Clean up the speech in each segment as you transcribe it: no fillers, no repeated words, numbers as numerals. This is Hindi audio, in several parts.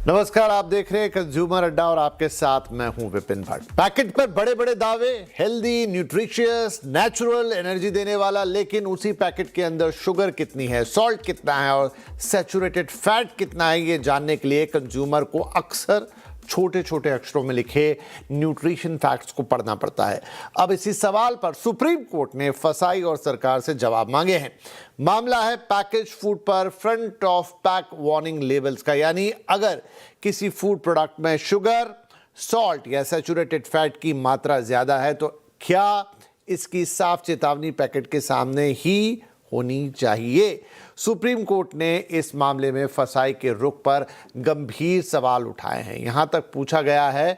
नमस्कार, आप देख रहे हैं कंज्यूमर अड्डा और आपके साथ मैं हूं विपिन भट्ट। पैकेट पर बड़े बड़े दावे, हेल्दी, न्यूट्रिशियस, नेचुरल, एनर्जी देने वाला, लेकिन उसी पैकेट के अंदर शुगर कितनी है, सॉल्ट कितना है और सैचुरेटेड फैट कितना है, ये जानने के लिए कंज्यूमर को अक्सर छोटे छोटे अक्षरों में लिखे न्यूट्रिशन फैक्ट्स को पढ़ना पड़ता है। अब इसी सवाल पर सुप्रीम कोर्ट ने फसाई और सरकार से जवाब मांगे हैं। मामला है पैकेज फूड पर front of pack warning labels का, यानी अगर किसी फूड प्रोडक्ट में शुगर, सॉल्ट या सैचुरेटेड फैट की मात्रा ज्यादा है तो क्या इसकी साफ चेतावनी पैकेट के सामने ही होनी चाहिए। सुप्रीम कोर्ट ने इस मामले में फसाई के रुख पर गंभीर सवाल उठाए हैं। यहां तक पूछा गया है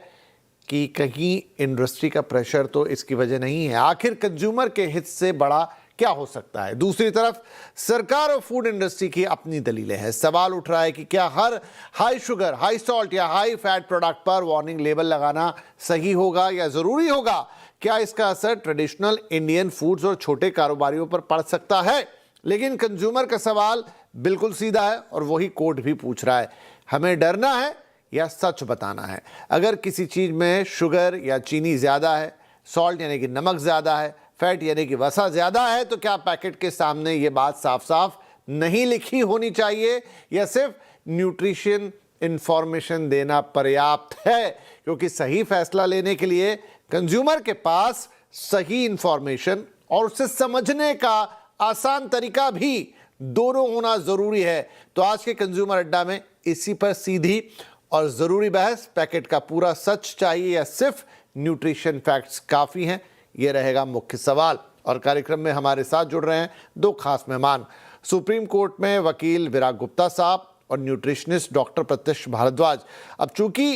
कि कहीं इंडस्ट्री का प्रेशर तो इसकी वजह नहीं है। आखिर कंज्यूमर के हित से बड़ा क्या हो सकता है। दूसरी तरफ सरकार और फूड इंडस्ट्री की अपनी दलीलें हैं। सवाल उठ रहा है कि क्या हर हाई शुगर, हाई सॉल्ट या हाई फैट प्रोडक्ट पर वार्निंग लेबल लगाना सही होगा या जरूरी होगा। क्या इसका असर ट्रेडिशनल इंडियन फूड्स और छोटे कारोबारियों पर पड़ सकता है। लेकिन कंज्यूमर का सवाल बिल्कुल सीधा है और वही कोर्ट भी पूछ रहा है, हमें डरना है या सच बताना है। अगर किसी चीज में शुगर या चीनी ज्यादा है, सॉल्ट यानी कि नमक ज्यादा है, फैट यानी कि वसा ज्यादा है, तो क्या पैकेट के सामने ये बात साफ साफ नहीं लिखी होनी चाहिए या सिर्फ न्यूट्रिशन इंफॉर्मेशन देना पर्याप्त है। क्योंकि सही फैसला लेने के लिए कंज्यूमर के पास सही इंफॉर्मेशन और उसे समझने का आसान तरीका भी दोनों होना जरूरी है। तो आज के कंज्यूमर अड्डा में इसी पर सीधी और जरूरी बहस, पैकेट का पूरा सच चाहिए या सिर्फ न्यूट्रिशन फैक्ट्स काफी हैं, यह रहेगा मुख्य सवाल। और कार्यक्रम में हमारे साथ जुड़ रहे हैं दो खास मेहमान, सुप्रीम कोर्ट में वकील विराग गुप्ता साहब और न्यूट्रिशनिस्ट डॉक्टर प्रत्यक्ष भारद्वाज। अब चूंकि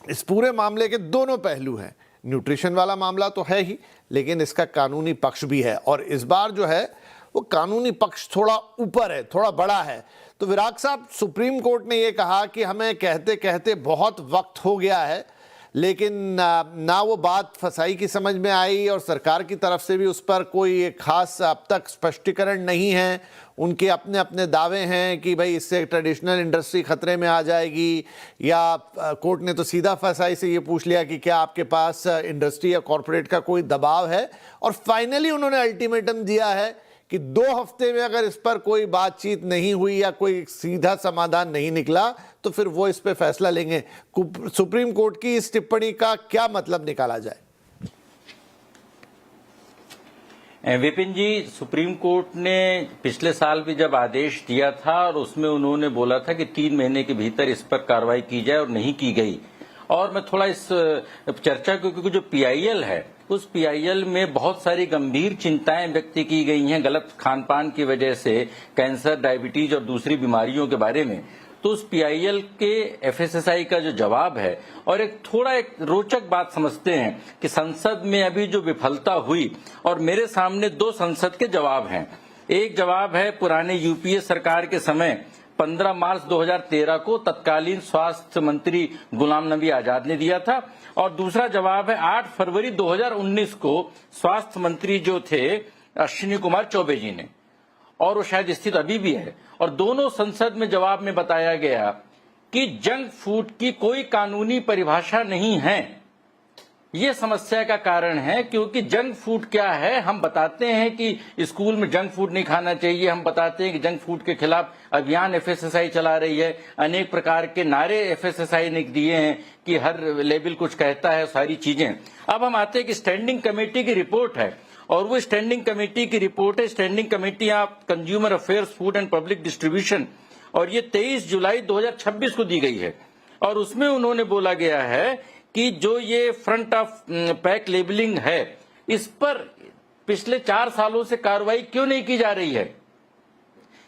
इस पूरे मामले के दोनों पहलू हैं, न्यूट्रिशन वाला मामला तो है ही, लेकिन इसका कानूनी पक्ष भी है और इस बार जो है वो कानूनी पक्ष थोड़ा ऊपर है, थोड़ा बड़ा है। तो विराग साहब, सुप्रीम कोर्ट ने ये कहा कि हमें कहते कहते बहुत वक्त हो गया है, लेकिन ना वो बात फसाई की समझ में आई और सरकार की तरफ से भी उस पर कोई खास अब तक स्पष्टीकरण नहीं है। उनके अपने अपने दावे हैं कि भाई इससे ट्रेडिशनल इंडस्ट्री खतरे में आ जाएगी, या कोर्ट ने तो सीधा फसाई से ये पूछ लिया कि क्या आपके पास इंडस्ट्री या कॉरपोरेट का कोई दबाव है। और फाइनली उन्होंने अल्टीमेटम दिया है कि 2 हफ्ते में अगर इस पर कोई बातचीत नहीं हुई या कोई सीधा समाधान नहीं निकला तो फिर वो इस पे फैसला लेंगे। सुप्रीम कोर्ट की इस टिप्पणी का क्या मतलब निकाला जाए। विपिन जी, सुप्रीम कोर्ट ने पिछले साल भी जब आदेश दिया था और उसमें उन्होंने बोला था कि 3 महीने के भीतर इस पर कार्रवाई की जाए और नहीं की गई। और मैं थोड़ा इस चर्चा क्योंकि जो पीआईएल है उस पीआईएल में बहुत सारी गंभीर चिंताएं व्यक्त की गई हैं गलत खान-पान की वजह से, कैंसर, डायबिटीज और दूसरी बीमारियों के बारे में। तो उस पीआईएल के एफएसएसआई का जो जवाब है, और एक रोचक बात समझते हैं कि संसद में अभी जो विफलता हुई, और मेरे सामने 2 संसद के जवाब हैं। एक जवाब है पुराने यूपीए सरकार के समय 15 मार्च 2013 को तत्कालीन स्वास्थ्य मंत्री गुलाम नबी आजाद ने दिया था, और दूसरा जवाब है 8 फरवरी 2019 को स्वास्थ्य मंत्री जो थे अश्विनी कुमार चौबे जी ने, और वो शायद स्थित अभी भी है। और दोनों संसद में जवाब में बताया गया कि जंक फूड की कोई कानूनी परिभाषा नहीं है। ये समस्या का कारण है, क्योंकि जंक फूड क्या है हम बताते हैं कि स्कूल में जंक फूड नहीं खाना चाहिए, हम बताते हैं कि जंक फूड के खिलाफ अभियान एफएसएसआई चला रही है, अनेक प्रकार के नारे एफएसएसआई ने दिए हैं कि हर लेबल कुछ कहता है, सारी चीजें। अब हम आते हैं कि स्टैंडिंग कमेटी की रिपोर्ट है, और वो स्टैंडिंग कमेटी की रिपोर्ट है, standing committee of consumer affairs, food and public distribution, और ये 23 जुलाई 2026 को दी गई है। और उसमें उन्होंने बोला गया है कि जो ये फ्रंट ऑफ पैक लेबलिंग है, इस पर पिछले 4 सालों से कार्रवाई क्यों नहीं की जा रही है।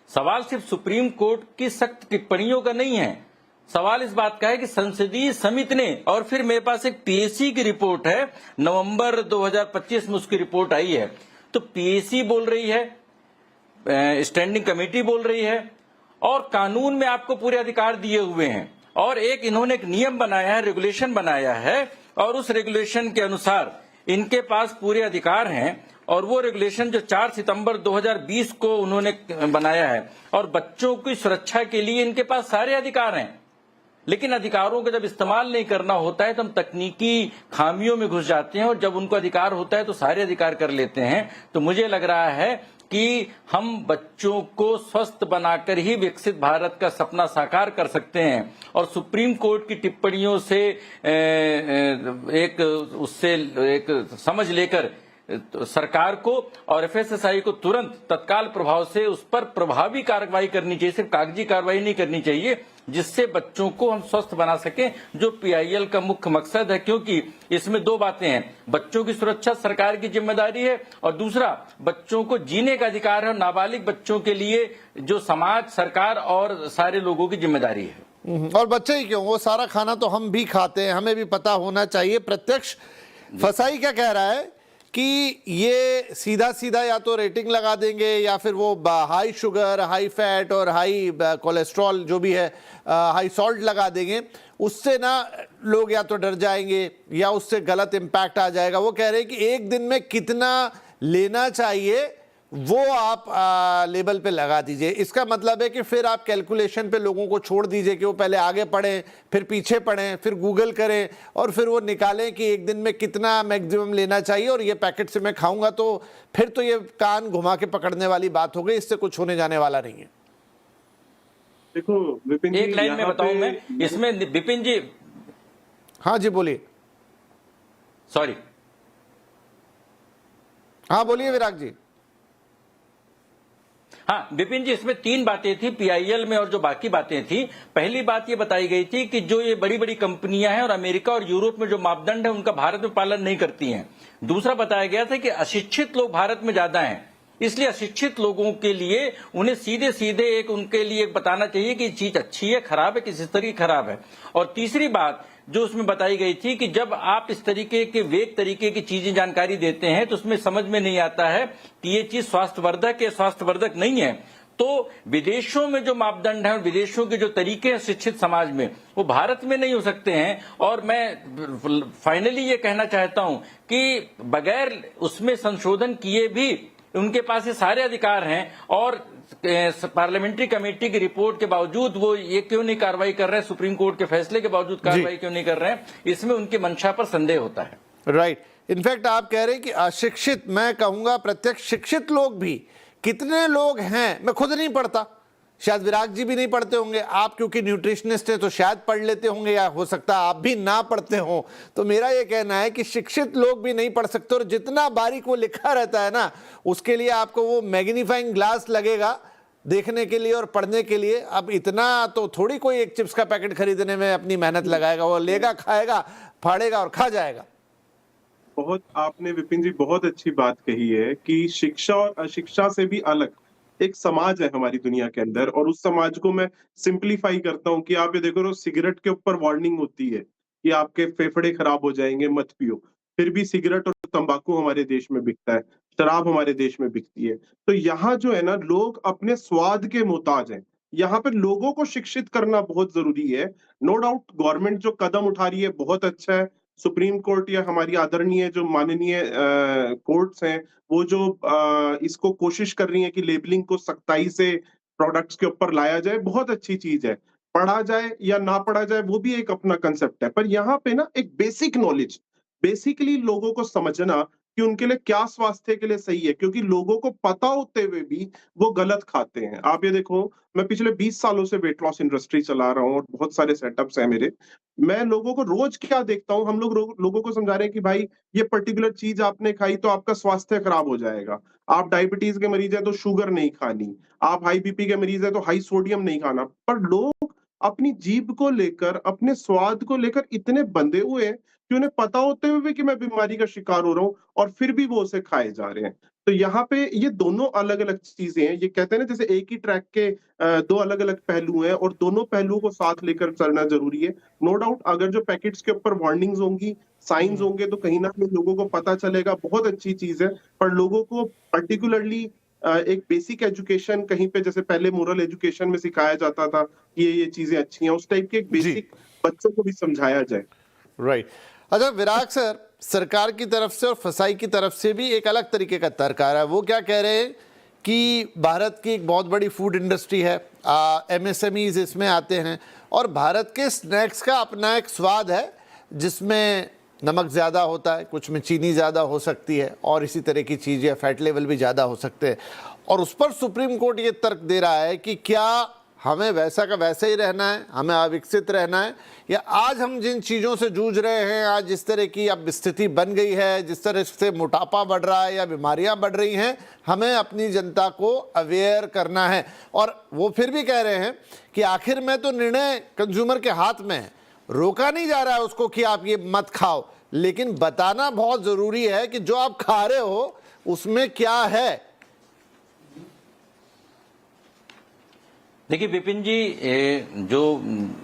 सवाल सिर्फ सुप्रीम कोर्ट की सख्त टिप्पणियों का नहीं है, सवाल इस बात का है कि संसदीय समिति ने, और फिर मेरे पास एक पीएसी की रिपोर्ट है, नवंबर 2025 में उसकी रिपोर्ट आई है। तो पीएसी बोल रही है, स्टैंडिंग कमेटी बोल रही है, और कानून में आपको पूरे अधिकार दिए हुए हैं, और इन्होंने एक नियम बनाया है, रेगुलेशन बनाया है, और उस रेगुलेशन के अनुसार इनके पास पूरे अधिकार हैं। और वो रेगुलेशन जो 4 सितंबर 2020 को उन्होंने बनाया है, और बच्चों की सुरक्षा के लिए इनके पास सारे अधिकार हैं। लेकिन अधिकारों का जब इस्तेमाल नहीं करना होता है तो हम तकनीकी खामियों में घुस जाते हैं, और जब उनको अधिकार होता है तो सारे अधिकार कर लेते हैं। तो मुझे लग रहा है कि हम बच्चों को स्वस्थ बनाकर ही विकसित भारत का सपना साकार कर सकते हैं। और सुप्रीम कोर्ट की टिप्पणियों से एक समझ लेकर सरकार को और एफएसएसआई को तुरंत तत्काल प्रभाव से उस पर प्रभावी कार्रवाई करनी चाहिए, सिर्फ कागजी कार्रवाई नहीं करनी चाहिए, जिससे बच्चों को हम स्वस्थ बना सकें, जो पीआईएल का मुख्य मकसद है। क्योंकि इसमें दो बातें हैं, बच्चों की सुरक्षा सरकार की जिम्मेदारी है, और दूसरा बच्चों को जीने का अधिकार है, और नाबालिग बच्चों के लिए जो समाज, सरकार और सारे लोगों की जिम्मेदारी है। और बच्चे ही क्यों, वो सारा खाना तो हम भी खाते हैं, हमें भी पता होना चाहिए। प्रत्यक्ष फसाई क्या कह रहा है कि ये सीधा सीधा या तो रेटिंग लगा देंगे या फिर वो हाई शुगर, हाई फैट और हाई कोलेस्ट्रॉल जो भी है, हाई सॉल्ट लगा देंगे, उससे ना लोग या तो डर जाएंगे या उससे गलत इम्पैक्ट आ जाएगा। वो कह रहे हैं कि एक दिन में कितना लेना चाहिए वो आप लेबल पे लगा दीजिए। इसका मतलब है कि फिर आप कैलकुलेशन पे लोगों को छोड़ दीजिए कि वो पहले आगे पढ़ें, फिर पीछे पढ़ें, फिर गूगल करें और फिर वो निकालें कि एक दिन में कितना मैक्सिमम लेना चाहिए और ये पैकेट से मैं खाऊंगा। तो फिर तो ये कान घुमा के पकड़ने वाली बात हो गई, इससे कुछ होने जाने वाला नहीं है। देखो विपिन जी, एक लाइन में बताऊं मैं इसमें, विपिन जी। हाँ जी बोलिए। सॉरी, हाँ बोलिए विराग जी। हाँ विपिन जी, इसमें तीन बातें थी पीआईएल में, और जो बाकी बातें थी, पहली बात ये बताई गई थी कि जो ये बड़ी बड़ी कंपनियां हैं और अमेरिका और यूरोप में जो मापदंड है उनका भारत में पालन नहीं करती हैं। दूसरा बताया गया था कि अशिक्षित लोग भारत में ज्यादा हैं, इसलिए अशिक्षित लोगों के लिए उन्हें सीधे सीधे एक उनके लिए बताना चाहिए कि चीज अच्छी है, खराब है, किस तरह की खराब है। और तीसरी बात जो उसमें बताई गई थी कि जब आप इस तरीके के वेग तरीके की चीजें जानकारी देते हैं तो उसमें समझ में नहीं आता है कि ये चीज स्वास्थ्यवर्धक है, स्वास्थ्यवर्धक नहीं है। तो विदेशों में जो मापदंड है और विदेशों के जो तरीके हैं शिक्षित समाज में, वो भारत में नहीं हो सकते हैं। और मैं फाइनली ये कहना चाहता हूं कि बगैर उसमें संशोधन किए भी उनके पास ये सारे अधिकार हैं, और पार्लियामेंट्री कमेटी की रिपोर्ट के बावजूद वो ये क्यों नहीं कार्रवाई कर रहे हैं, सुप्रीम कोर्ट के फैसले के बावजूद कार्रवाई क्यों नहीं कर रहे हैं, इसमें उनकी मंशा पर संदेह होता है। राइट। इनफैक्ट आप कह रहे हैं कि अशिक्षित, मैं कहूंगा प्रत्यक्ष शिक्षित लोग भी कितने लोग हैं, मैं खुद नहीं पढ़ता, शायद विराग जी भी नहीं पढ़ते होंगे, आप क्योंकि न्यूट्रिशनिस्ट हैं तो शायद पढ़ लेते होंगे, या हो सकता है आप भी ना पढ़ते हो। तो मेरा ये कहना है कि शिक्षित लोग भी नहीं पढ़ सकते, और जितना बारीक वो लिखा रहता है ना, उसके लिए आपको वो मैग्नीफाइंग ग्लास लगेगा देखने के लिए और पढ़ने के लिए। अब इतना तो थोड़ी कोई एक चिप्स का पैकेट खरीदने में अपनी मेहनत लगाएगा, वो लेगा, खाएगा, फाड़ेगा और खा जाएगा। बहुत आपने विपिन जी बहुत अच्छी बात कही है कि शिक्षा और अशिक्षा से भी अलग एक समाज है हमारी दुनिया के अंदर, और उस समाज को मैं सिंपलीफाई करता हूँ कि आप ये देखो, सिगरेट के ऊपर वार्निंग होती है कि आपके फेफड़े खराब हो जाएंगे, मत पियो, फिर भी सिगरेट और तंबाकू हमारे देश में बिकता है, शराब हमारे देश में बिकती है। तो यहाँ जो है ना, लोग अपने स्वाद के मोहताज हैं। यहाँ पे लोगों को शिक्षित करना बहुत जरूरी है। नो डाउट गवर्नमेंट जो कदम उठा रही है बहुत अच्छा है। सुप्रीम कोर्ट या हमारी आदरणीय जो माननीय कोर्ट्स हैं, वो जो इसको कोशिश कर रही है कि लेबलिंग को सख्ताई से प्रोडक्ट्स के ऊपर लाया जाए, बहुत अच्छी चीज है। पढ़ा जाए या ना पढ़ा जाए वो भी एक अपना कंसेप्ट है, पर यहाँ पे ना एक बेसिक नॉलेज, बेसिकली लोगों को समझना कि उनके लिए क्या स्वास्थ्य के लिए सही है, क्योंकि लोगों को पता होते हुए भी वो गलत खाते हैं। आप ये देखो, मैं पिछले 20 सालों से वेट लॉस इंडस्ट्री चला रहा हूँ और बहुत सारे सेटअप्स हैं मेरे। मैं लोगों को रोज क्या देखता हूँ, हम लोग लोगों को समझा रहे हैं कि भाई ये पर्टिकुलर चीज आपने खाई तो आपका स्वास्थ्य खराब हो जाएगा। आप डायबिटीज के मरीज है तो शुगर नहीं खानी, आप हाई बीपी के मरीज है तो हाई सोडियम नहीं खाना। पर लोग अपनी जीभ को लेकर, अपने स्वाद को लेकर इतने बंधे हुए हैं कि उन्हें पता होते हुए भी कि मैं बीमारी का शिकार हो रहा हूँ और फिर भी वो उसे खाए जा रहे हैं। तो यहाँ पे ये दोनों अलग अलग चीजें हैं। ये कहते हैं ना, जैसे एक ही ट्रैक के दो अलग अलग पहलू हैं और दोनों पहलुओं को साथ लेकर चलना जरूरी है। नो डाउट अगर जो पैकेट्स के ऊपर वार्निंग्स होंगी, साइंस होंगे, तो कहीं ना कहीं लोगों को पता चलेगा, बहुत अच्छी चीज है। पर लोगों को पर्टिकुलरली एक बेसिक एजुकेशन, कहीं पे जैसे पहले मोरल एजुकेशन में सिखाया जाता था कि ये चीजें अच्छी हैं, उस टाइप के एक बेसिक बच्चों को भी समझाया जाए। राइट। अच्छा विराग सर, सरकार की तरफ से और फसाई की तरफ से भी एक अलग तरीके का तर्क आ रहा है। वो क्या कह रहे हैं कि भारत की एक बहुत बड़ी फूड इंडस्ट्री है, एमएसएमईज इसमें आते हैं, और भारत के स्नैक्स का अपना एक स्वाद है जिसमें नमक ज़्यादा होता है, कुछ में चीनी ज़्यादा हो सकती है और इसी तरह की चीज़ें, फैट लेवल भी ज़्यादा हो सकते हैं। और उस पर सुप्रीम कोर्ट ये तर्क दे रहा है कि क्या हमें वैसा का वैसे ही रहना है, हमें अविकसित रहना है, या आज हम जिन चीज़ों से जूझ रहे हैं, आज जिस तरह की अब स्थिति बन गई है, जिस तरह से मोटापा बढ़ रहा है या बीमारियां बढ़ रही हैं, हमें अपनी जनता को अवेयर करना है। और वो फिर भी कह रहे हैं कि आखिर में तो निर्णय कंज्यूमर के हाथ में है, रोका नहीं जा रहा है उसको कि आप ये मत खाओ, लेकिन बताना बहुत ज़रूरी है कि जो आप खा रहे हो उसमें क्या है। देखिए विपिन जी, जो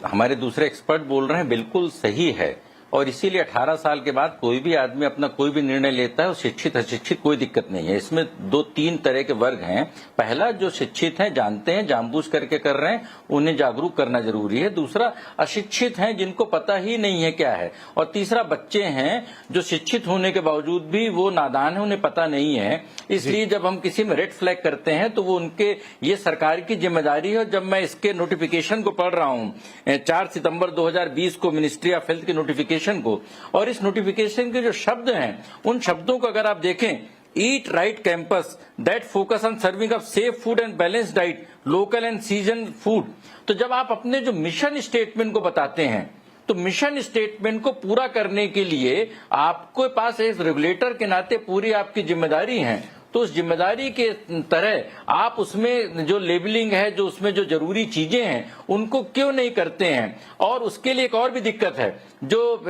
हमारे दूसरे एक्सपर्ट बोल रहे हैं बिल्कुल सही है, और इसीलिए 18 साल के बाद कोई भी आदमी अपना कोई भी निर्णय लेता है, और शिक्षित अशिक्षित कोई दिक्कत नहीं है। इसमें 2-3 तरह के वर्ग हैं। पहला, जो शिक्षित हैं, जानते हैं, जानबूझ करके कर रहे हैं, उन्हें जागरूक करना जरूरी है। दूसरा, अशिक्षित हैं जिनको पता ही नहीं है क्या है। और तीसरा, बच्चे हैं जो शिक्षित होने के बावजूद भी वो नादान है, उन्हें पता नहीं है। इसलिए जब हम किसी में रेड फ्लैग करते हैं तो वो उनके, ये सरकार की जिम्मेदारी है। जब मैं इसके नोटिफिकेशन को पढ़ रहा हूँ 4 सितंबर 2020 को मिनिस्ट्री ऑफ हेल्थ की नोटिफिकेशन को, और इस नोटिफिकेशन के जो शब्द हैं, उन शब्दों को अगर आप देखें, eat right campus that focus on serving of safe food and balance diet, local and season food. तो जब आप अपने जो मिशन स्टेटमेंट को बताते हैं, तो मिशन स्टेटमेंट को पूरा करने के लिए आपके पास एक रेगुलेटर के नाते पूरी आपकी जिम्मेदारी है। तो उस जिम्मेदारी के तरह आप उसमें जो लेबलिंग है, जो उसमें जो जरूरी चीजें हैं, उनको क्यों नहीं करते हैं। और उसके लिए एक और भी दिक्कत है, जो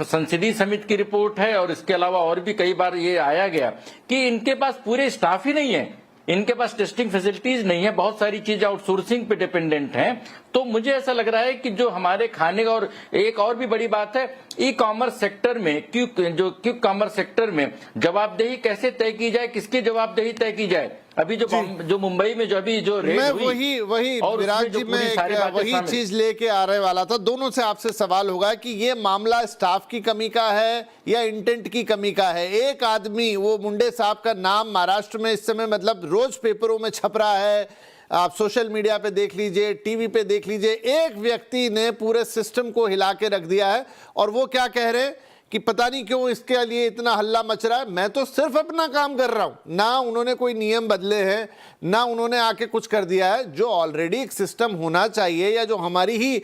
संसदीय समिति की रिपोर्ट है और इसके अलावा और भी कई बार ये आया गया कि इनके पास पूरे स्टाफ ही नहीं है, इनके पास टेस्टिंग फैसिलिटीज नहीं है, बहुत सारी चीजें आउटसोर्सिंग पे डिपेंडेंट हैं। तो मुझे ऐसा लग रहा है कि जो हमारे खाने का, और एक और भी बड़ी बात है, ई कॉमर्स सेक्टर में, क्विक कॉमर्स सेक्टर में जवाबदेही कैसे तय की जाए, किसकी जवाबदेही तय की जाए। अभी जो मुंबई में जो अभी जो रेड मैं हुई, वही विराट जी, मैं वही चीज लेके आने वाला था। दोनों से आपसे सवाल होगा कि ये मामला स्टाफ की कमी का है या इंटेंट की कमी का है। एक आदमी, वो मुंडे साहब का नाम महाराष्ट्र में इस समय मतलब रोज पेपरों में छप रहा है, आप सोशल मीडिया पे देख लीजिए, टीवी पे देख लीजिए, एक व्यक्ति ने पूरे सिस्टम को हिला के रख दिया है। और वो क्या कह रहे हैं कि पता नहीं क्यों इसके लिए इतना हल्ला मच रहा है, मैं तो सिर्फ अपना काम कर रहा हूं। ना उन्होंने कोई नियम बदले हैं, ना उन्होंने आके कुछ कर दिया है। जो ऑलरेडी एक सिस्टम होना चाहिए या जो हमारी ही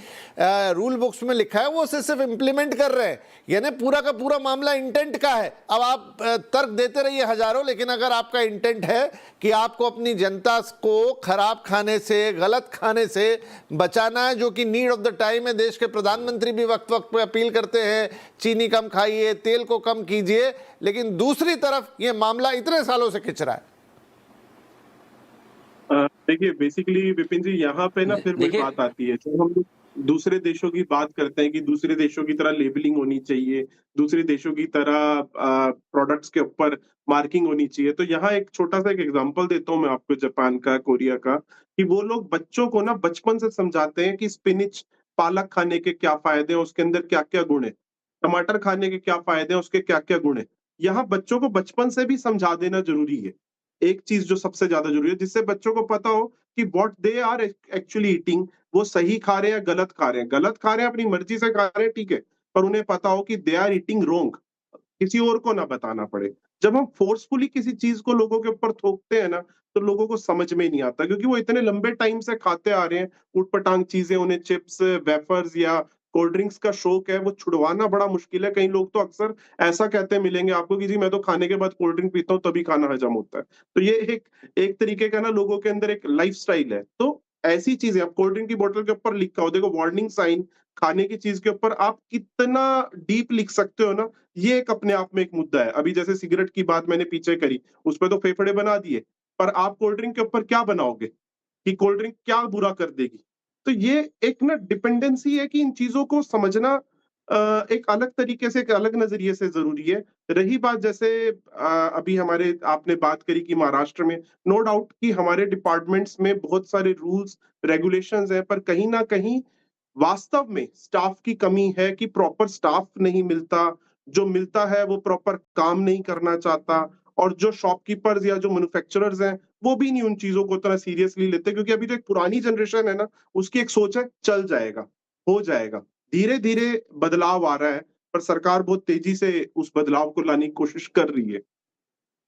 रूल बुक्स में लिखा है, वो उसे सिर्फ इम्प्लीमेंट कर रहे हैं। यानी पूरा का पूरा मामला इंटेंट का है। अब आप तर्क देते रहिए हजारों, लेकिन अगर आपका इंटेंट है कि आपको अपनी जनता को खराब खाने से, गलत खाने से बचाना है, जो कि नीड ऑफ द टाइम है, देश के प्रधानमंत्री भी वक्त वक्त पे अपील करते हैं चीनी कम खाइए, तेल को कम कीजिए, लेकिन दूसरी तरफ ये मामला इतने सालों से खिंच रहा है। देखिए बेसिकली विपिन जी, यहाँ पे ना फिर वही बात आती है, जब हम लोग दूसरे देशों की बात करते हैं कि दूसरे देशों की तरह लेबलिंग होनी चाहिए, दूसरे देशों की तरह प्रोडक्ट्स के ऊपर मार्किंग होनी चाहिए। तो यहाँ एक छोटा सा एक एग्जांपल देता हूँ मैं आपको, जापान का, कोरिया का, कि वो लोग बच्चों को ना बचपन से समझाते हैं कि स्पिनिच, पालक खाने के क्या फायदे हैं, उसके अंदर क्या क्या गुण है, टमाटर खाने के क्या फायदे हैं, उसके क्या क्या गुण है। यहाँ बच्चों को बचपन से भी समझा देना जरूरी है। एक चीज जो सबसे ज्यादा जरूरी है, जिससे बच्चों को पता हो कि what they are actually eating, वो सही खा रहे हैं या गलत खा रहे हैं। गलत खा रहे हैं, अपनी मर्जी से खा रहे हैं, ठीक है, पर उन्हें पता हो कि दे आर ईटिंग रोंग, किसी और को ना बताना पड़े। जब हम फोर्सफुली किसी चीज को लोगों के ऊपर थोपते हैं ना, तो लोगों को समझ में नहीं आता, क्योंकि वो इतने लंबे टाइम से खाते आ रहे हैं उटपटांग चीजें, उन्हें चिप्स, वेफर्स या कोल्ड ड्रिंक्स का शौक है, वो छुड़वाना बड़ा मुश्किल है। कई लोग तो अक्सर ऐसा कहते मिलेंगे आपको कि जी मैं तो खाने के बाद कोल्ड ड्रिंक पीता हूँ तभी खाना हजम होता है। तो ये एक तरीके का ना लोगों के अंदर एक लाइफस्टाइल है। तो ऐसी चीजें, अब कोल्ड ड्रिंक की बोतल के ऊपर लिखा हो, देखो वार्निंग साइन, खाने की चीज के ऊपर आप कितना डीप लिख सकते हो ना, ये एक अपने आप में एक मुद्दा है। अभी जैसे सिगरेट की बात मैंने पीछे करी, उस पर तो फेफड़े बना दिए, पर आप कोल्ड ड्रिंक के ऊपर क्या बनाओगे कि कोल्ड ड्रिंक क्या बुरा कर देगी। तो ये एक ना डिपेंडेंसी है कि इन चीजों को समझना एक अलग तरीके से, एक अलग नजरिए से जरूरी है। रही बात जैसे अभी हमारे आपने बात करी कि महाराष्ट्र में, नो डाउट कि हमारे डिपार्टमेंट्स में बहुत सारे रूल्स रेगुलेशंस हैं, पर कहीं ना कहीं वास्तव में स्टाफ की कमी है कि प्रॉपर स्टाफ नहीं मिलता, जो मिलता है वो प्रॉपर काम नहीं करना चाहता, और जो शॉपकीपर्स या जो मैन्युफैक्चरर्स हैं वो भी नहीं उन चीजों को उतना सीरियसली लेते, क्योंकि अभी जो एक पुरानी जनरेशन है ना, उसकी एक सोच है चल जाएगा, हो जाएगा। धीरे धीरे बदलाव आ रहा है, पर सरकार बहुत तेजी से उस बदलाव को लाने की कोशिश कर रही है।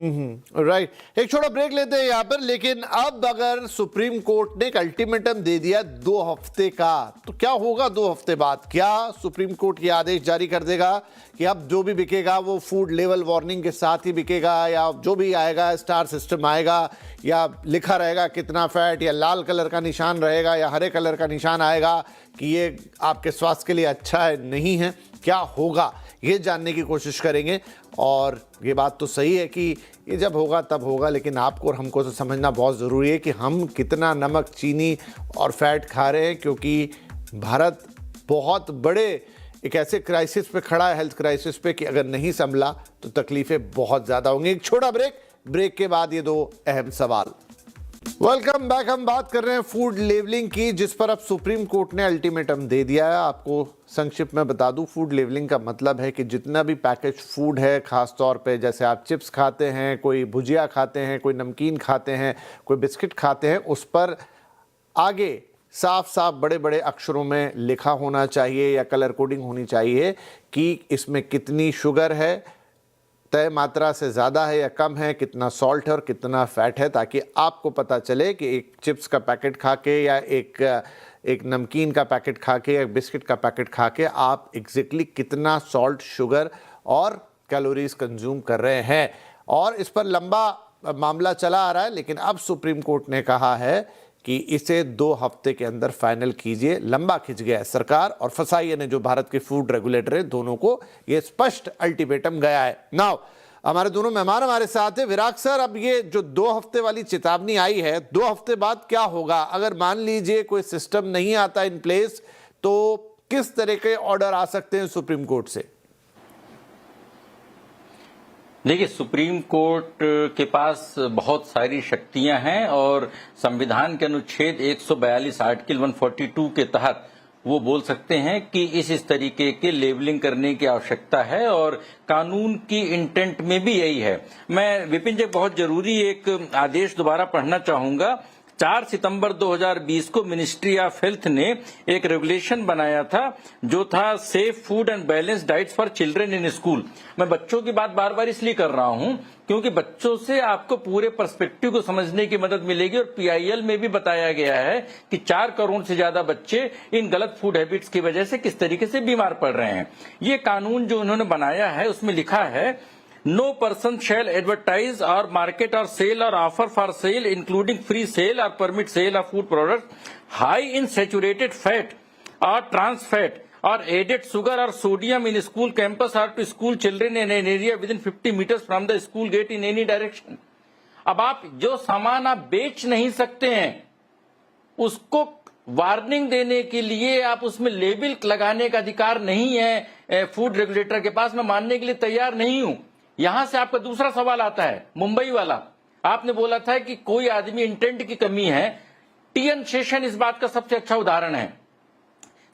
राइट, एक छोटा ब्रेक लेते हैं यहाँ पर। लेकिन अब अगर सुप्रीम कोर्ट ने एक अल्टीमेटम दे दिया 2 हफ्ते का, तो क्या होगा 2 हफ्ते बाद? क्या सुप्रीम कोर्ट ये आदेश जारी कर देगा कि अब जो भी बिकेगा वो फूड लेवल वार्निंग के साथ ही बिकेगा, या जो भी आएगा स्टार सिस्टम आएगा, या लिखा रहेगा कितना फैट, या लाल कलर का निशान रहेगा, या हरे कलर का निशान आएगा कि ये आपके स्वास्थ्य के लिए अच्छा है नहीं है? क्या होगा ये जानने की कोशिश करेंगे। और ये बात तो सही है कि ये जब होगा तब होगा, लेकिन आपको और हमको तो समझना बहुत ज़रूरी है कि हम कितना नमक, चीनी और फैट खा रहे हैं, क्योंकि भारत बहुत बड़े एक ऐसे क्राइसिस पे खड़ा है, हेल्थ क्राइसिस पे, कि अगर नहीं संभला तो तकलीफें बहुत ज़्यादा होंगी। एक छोटा ब्रेक के बाद ये 2 अहम सवाल। Welcome back. हम बात कर रहे हैं फूड लेवलिंग की, जिस पर अब सुप्रीम कोर्ट ने अल्टीमेटम दे दिया है। आपको संक्षिप्त में बता दूं, फूड लेवलिंग का मतलब है कि जितना भी पैकेज फूड है, खास तौर पे जैसे आप चिप्स खाते हैं, कोई भुजिया खाते हैं, कोई नमकीन खाते हैं, कोई बिस्किट खाते हैं, उस पर आगे साफ साफ बड़े बड़े अक्षरों में लिखा होना चाहिए या कलर कोडिंग होनी चाहिए कि इसमें कितनी शुगर है, तय मात्रा से ज़्यादा है या कम है, कितना सॉल्ट है और कितना फैट है, ताकि आपको पता चले कि एक चिप्स का पैकेट खा के या एक नमकीन का पैकेट खा के या बिस्किट का पैकेट खा के आप एग्जैक्टली कितना सॉल्ट, शुगर और कैलोरीज कंज्यूम कर रहे हैं। और इस पर लंबा मामला चला आ रहा है, लेकिन अब सुप्रीम कोर्ट ने कहा है कि इसे 2 हफ्ते के अंदर फाइनल कीजिए। लंबा खिंच गया है सरकार और FSSAI ने, जो भारत के फूड रेगुलेटर है, दोनों को ये स्पष्ट अल्टीमेटम गया है। नाउ हमारे दोनों मेहमान हमारे साथ है। विराग सर, अब ये जो 2 हफ्ते वाली चेतावनी आई है, 2 हफ्ते बाद क्या होगा? अगर मान लीजिए कोई सिस्टम नहीं आता इन प्लेस, तो किस तरह के ऑर्डर आ सकते हैं सुप्रीम कोर्ट से? देखिए, सुप्रीम कोर्ट के पास बहुत सारी शक्तियां हैं और संविधान के अनुच्छेद 142 आर्टिकल 142 के तहत वो बोल सकते हैं कि इस तरीके के लेबलिंग करने की आवश्यकता है, और कानून की इंटेंट में भी यही है। मैं विपिन जी बहुत जरूरी एक आदेश दोबारा पढ़ना चाहूंगा। 4 सितंबर 2020 को मिनिस्ट्री ऑफ हेल्थ ने एक रेगुलेशन बनाया था, जो था safe food and balance diets for children in school. मैं बच्चों की बात बार बार इसलिए कर रहा हूं क्योंकि बच्चों से आपको पूरे पर्सपेक्टिव को समझने की मदद मिलेगी। और PIL में भी बताया गया है कि 4 करोड़ से ज्यादा बच्चे इन गलत फूड हैबिट्स की वजह से किस तरीके से बीमार पड़ रहे हैं। ये कानून जो उन्होंने बनाया है, उसमें लिखा है, No person shall advertise or market or sell or offer for sale, including free sale or permit sale of food products high in saturated fat or trans fat or added sugar or sodium in school campus or to school children in an area within 50 meters from the school gate in any direction. अब आप जो सामान आप बेच नहीं सकते हैं, उसको वार्निंग देने के लिए आप उसमें लेबल लगाने का अधिकार नहीं है फूड रेगुलेटर के पास। मैं मानने के लिए तैयार नहीं हूं। यहां से आपका दूसरा सवाल आता है, मुंबई वाला। आपने बोला था कि कोई आदमी इंटेंट की कमी है। TN शेषन इस बात का सबसे अच्छा उदाहरण है।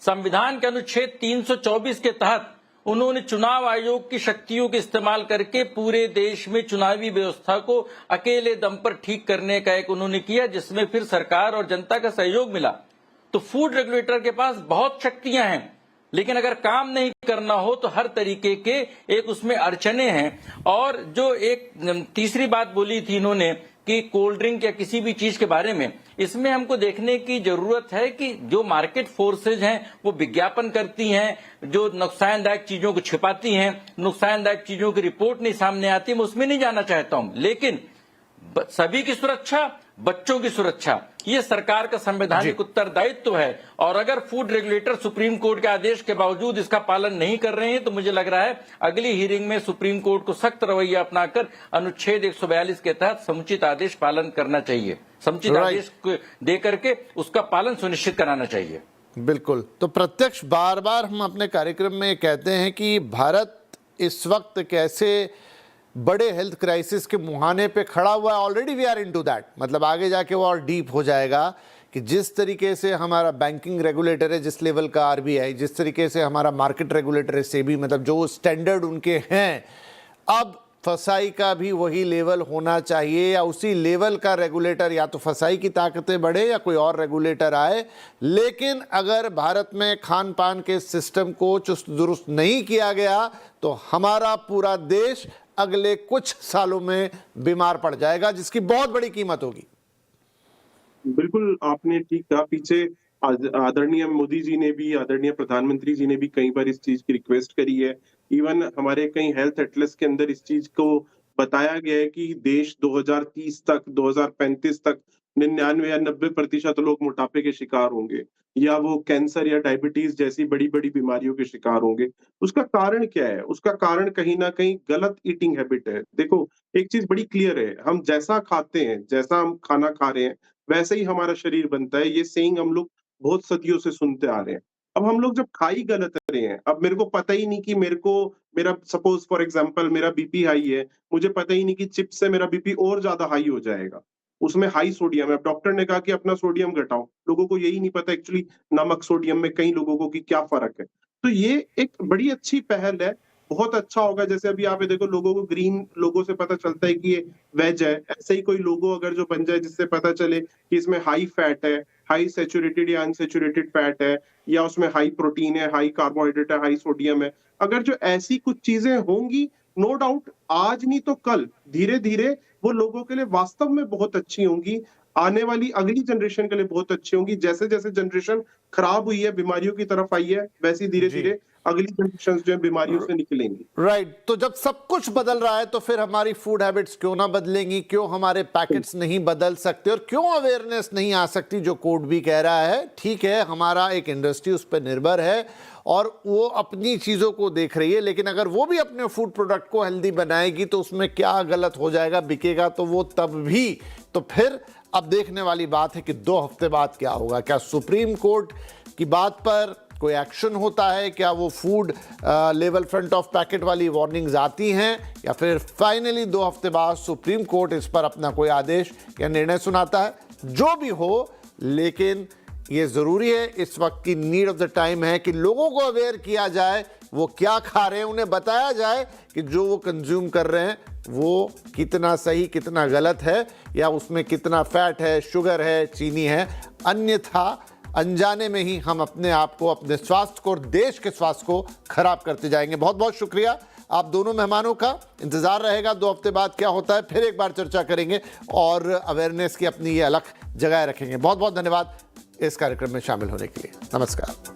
संविधान के अनुच्छेद 324 के तहत उन्होंने चुनाव आयोग की शक्तियों के इस्तेमाल करके पूरे देश में चुनावी व्यवस्था को अकेले दम पर ठीक करने का एक उन्होंने किया, जिसमें फिर सरकार और जनता का सहयोग मिला। तो फूड रेगुलेटर के पास बहुत शक्तियां हैं, लेकिन अगर काम नहीं करना हो तो हर तरीके के एक उसमें अड़चने हैं। और जो एक तीसरी बात बोली थी इन्होंने कि कोल्ड ड्रिंक या किसी भी चीज के बारे में, इसमें हमको देखने की जरूरत है कि जो मार्केट फोर्सेज हैं वो विज्ञापन करती हैं, जो नुकसानदायक चीजों को छिपाती हैं, नुकसानदायक चीजों की रिपोर्ट नहीं सामने आती। मैं उसमें नहीं जाना चाहता हूं, लेकिन सभी की सुरक्षा, बच्चों की सुरक्षा, ये सरकार का संवैधानिक उत्तरदायित्व है। और अगर फूड रेगुलेटर सुप्रीम कोर्ट के आदेश के बावजूद इसका पालन नहीं कर रहे हैं, तो मुझे लग रहा है अगली हियरिंग में सुप्रीम कोर्ट को सख्त रवैया अपनाकर अनुच्छेद 142 के तहत समुचित आदेश पालन करना चाहिए। समुचित आदेश दे करके उसका पालन सुनिश्चित कराना चाहिए। बिल्कुल। तो प्रत्यक्ष बार बार हम अपने कार्यक्रम में कहते हैं कि भारत इस वक्त कैसे बड़े हेल्थ क्राइसिस के मुहाने पे खड़ा हुआ है। Already we are into that, मतलब आगे जाके वो और डीप हो जाएगा कि जिस तरीके से हमारा बैंकिंग रेगुलेटर है, जिस लेवल का RBI, जिस तरीके से हमारा मार्केट रेगुलेटर है SEBI, मतलब जो स्टैंडर्ड उनके हैं, अब फसाई का भी वही लेवल होना चाहिए या उसी लेवल का रेगुलेटर, या तो फसाई की ताकतें बढ़े या कोई और रेगुलेटर आए। लेकिन अगर भारत में खान पान के सिस्टम को चुस्त दुरुस्त नहीं किया गया तो हमारा पूरा देश अगले कुछ सालों में बीमार पड़ जाएगा, जिसकी बहुत बड़ी कीमत होगी। बिल्कुल आपने ठीक कहा। पीछे आदरणीय मोदी जी ने भी, आदरणीय प्रधानमंत्री जी ने भी कई बार इस चीज की रिक्वेस्ट करी है। इवन हमारे कई हेल्थ एटलस के अंदर इस चीज को बताया गया है कि देश 2030 तक, 2035 तक 99 या 90% लोग मोटापे के शिकार होंगे, या वो कैंसर या डायबिटीज जैसी बड़ी बड़ी बीमारियों के शिकार होंगे। उसका कारण क्या है? उसका कारण कहीं ना कहीं गलत ईटिंग हैबिट है। देखो, एक चीज बड़ी क्लियर है, हम जैसा खाते हैं, जैसा हम खाना खा रहे हैं, वैसे ही हमारा शरीर बनता है। ये सेइंग हम लोग बहुत सदियों से सुनते आ रहे हैं। अब हम लोग जब खा ही गलत रहे हैं, अब मेरे को पता ही नहीं कि मेरा सपोज फॉर एग्जांपल मेरा बीपी हाई है, मुझे पता ही नहीं कि चिप्स से मेरा बीपी और ज्यादा हाई हो जाएगा। उसमें हाई सोडियम है। अब डॉक्टर ने कहा कि अपना सोडियम घटाओ, लोगों को यही नहीं पता एक्चुअली नमक सोडियम में कई लोगों को कि क्या फर्क है। तो ये एक बड़ी अच्छी पहल है, बहुत अच्छा होगा। जैसे अभी आप ये देखो, लोगों को ग्रीन लोगो से पता चलता है कि ये वेज है। ऐसे ही कोई लोगो अगर जो बन जाए जिससे पता चले कि इसमें हाई फैट है, हाई सैचुरेटेड या अनसैचुरेटेड फैट है, या उसमें हाई प्रोटीन है, हाई कार्बोहाइड्रेट है, हाई सोडियम है। अगर जो ऐसी कुछ चीजें होंगी, नो डाउट आज नहीं तो कल धीरे धीरे वो लोगों के लिए वास्तव में बहुत अच्छी होंगी। आने वाली अगली जनरेशन के लिए बहुत अच्छी होंगी। जैसे जैसे जनरेशन खराब हुई है, बीमारियों की तरफ आई है, वैसे धीरे जी। धीरे अगली जनरेशन जो है बीमारियों से निकलेंगी। राइट। तो जब सब कुछ बदल रहा है तो फिर हमारी फूड हैबिट्स क्यों ना बदलेंगी, क्यों हमारे पैकेट्स नहीं बदल सकते और क्यों अवेयरनेस नहीं आ सकती, जो कोड भी कह रहा है। ठीक है, हमारा एक इंडस्ट्री उस पर निर्भर है और वो अपनी चीज़ों को देख रही है, लेकिन अगर वो भी अपने फूड प्रोडक्ट को हेल्दी बनाएगी तो उसमें क्या गलत हो जाएगा, बिकेगा तो वो तब भी। तो फिर अब देखने वाली बात है कि 2 हफ्ते बाद क्या होगा। क्या सुप्रीम कोर्ट की बात पर कोई एक्शन होता है, क्या वो food level front of packet वाली वार्निंग्स आती हैं, या फिर फाइनली 2 हफ्ते बाद सुप्रीम कोर्ट इस पर अपना कोई आदेश या निर्णय सुनाता है। जो भी हो, लेकिन ये ज़रूरी है, इस वक्त की नीड ऑफ द टाइम है कि लोगों को अवेयर किया जाए, वो क्या खा रहे हैं, उन्हें बताया जाए कि जो वो कंज्यूम कर रहे हैं वो कितना सही कितना गलत है, या उसमें कितना फैट है, शुगर है, चीनी है। अन्यथा अनजाने में ही हम अपने आप को, अपने स्वास्थ्य को और देश के स्वास्थ्य को खराब करते जाएंगे। बहुत बहुत शुक्रिया आप दोनों मेहमानों का। इंतजार रहेगा 2 हफ्ते बाद क्या होता है, फिर एक बार चर्चा करेंगे और अवेयरनेस की अपनी ये अलग जगह रखेंगे। बहुत बहुत धन्यवाद इस कार्यक्रम में शामिल होने के लिए। नमस्कार।